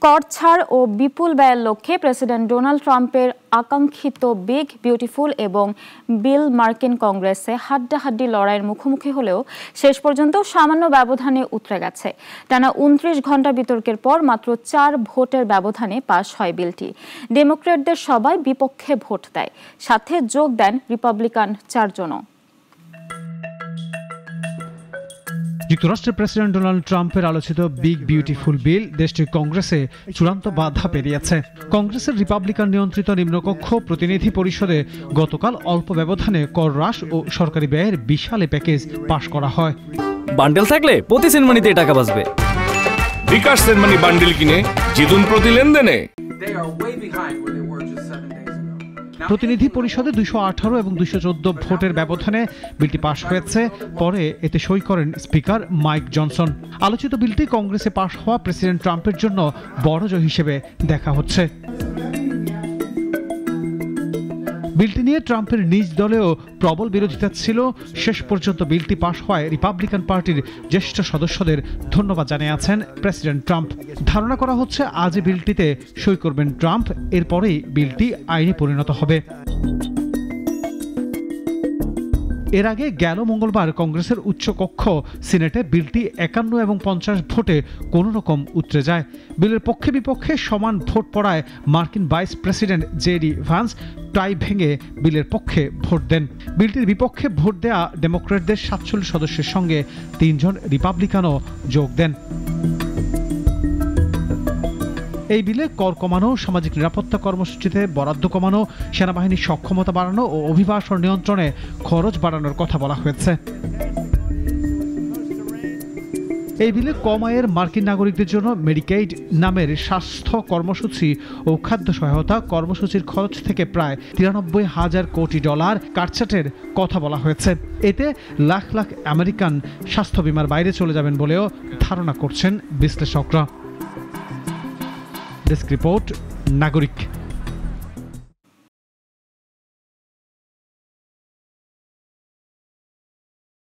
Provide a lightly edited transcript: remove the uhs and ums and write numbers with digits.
কর ছাড় ও বিপুল ব্যয়ের লক্ষ্যে প্রেসিডেন্ট ডোনাল্ড ট্রাম্পের আকাঙ্ক্ষিত বিগ বিউটিফুল এবং বিল মার্কিন কংগ্রেসে হাড্ডাহাড্ডি লড়াইয়ের মুখোমুখি হলেও শেষ পর্যন্ত সামান্য ব্যবধানে উতরে গেছে। টানা ২৯ ঘণ্টা বিতর্কের পর মাত্র ৪ ভোটের ব্যবধানে পাশ হয় বিলটি। ডেমোক্র্যাটদের সবাই বিপক্ষে ভোট দেয়, সাথে যোগ দেন রিপাবলিকান ৪ জনও। যুক্তরাষ্ট্রের প্রেসিডেন্ট ডোনাল্ড ট্রাম্পের আলোচিত বিগ বিউটিফুল বিল দেশটির কংগ্রেসে চূড়ান্ত বাধা পেরিয়েছে। কংগ্রেসের রিপাবলিকান নিয়ন্ত্রিত নিম্নকক্ষ প্রতিনিধি পরিষদে গতকাল অল্প ব্যবধানে কর হ্রাস ও সরকারি ব্যয়ের বিশাল প্যাকেজ পাশ করা হয়। বান্ডেল থাকলে প্রতি সেনমানিতে টাকা বাঁচবে। বিকাশ সেনমানি বান্ডেল কিনে জিতুন প্রতি লেনদেনে। প্রতিনিধি পরিষদে ২১৮ এবং ২১৪ ভোটের ব্যবধানে বিলটি পাশ হয়েছে। পরে এতে সই করেন স্পিকার মাইক জনসন। আলোচিত বিলটি কংগ্রেসে পাশ হওয়া প্রেসিডেন্ট ট্রাম্পের জন্য বড় জয় হিসেবে দেখা হচ্ছে। বিলটি নিয়ে ট্রাম্পের নিজ দলেও প্রবল বিরোধিতা ছিল। শেষ পর্যন্ত বিলটি পাশ হওয়ায় রিপাবলিকান পার্টির জ্যেষ্ঠ সদস্যদের ধন্যবাদ জানিয়েছেন প্রেসিডেন্ট ট্রাম্প। ধারণা করা হচ্ছে আজ বিলটিতে সই করবেন ট্রাম্প, এরপরেই বিলটি আইনে পরিণত হবে। এর আগে গেল মঙ্গলবার কংগ্রেসের উচ্চকক্ষ সিনেটে বিলটি ৫১ এবং ৫০ ভোটে কোনো রকম উতরে যায়। বিলের পক্ষে বিপক্ষে সমান ভোট পড়ায় মার্কিন ভাইস প্রেসিডেন্ট জেডি ভ্যান্স টাই ভেঙে বিলের পক্ষে ভোট দেন। বিলটির বিপক্ষে ভোট দেয়া ডেমোক্র্যাটদের ৪৭ সদস্যের সঙ্গে ৩ জন রিপাবলিকানও যোগ দেন। এই বিলে কর কমানো, সামাজিক নিরাপত্তা কর্মসূচিতে বরাদ্দ কমানো, সেনাবাহিনীর সক্ষমতা বাড়ানো ও অভিবাসন নিয়ন্ত্রণে খরচ বাড়ানোর কথা বলা হয়েছে। এই বিলে কম আয়ের মার্কিন নাগরিকদের জন্য মেডিকেইড নামের স্বাস্থ্য কর্মসূচি ও খাদ্য সহায়তা কর্মসূচির খরচ থেকে প্রায় ৯৩,০০০ কোটি ডলার কাটছাটের কথা বলা হয়েছে। এতে লাখ লাখ আমেরিকান স্বাস্থ্য বিমার বাইরে চলে যাবেন বলেও ধারণা করছেন বিশ্লেষকরা। ডেস্ক রিপোর্ট, নাগরিক।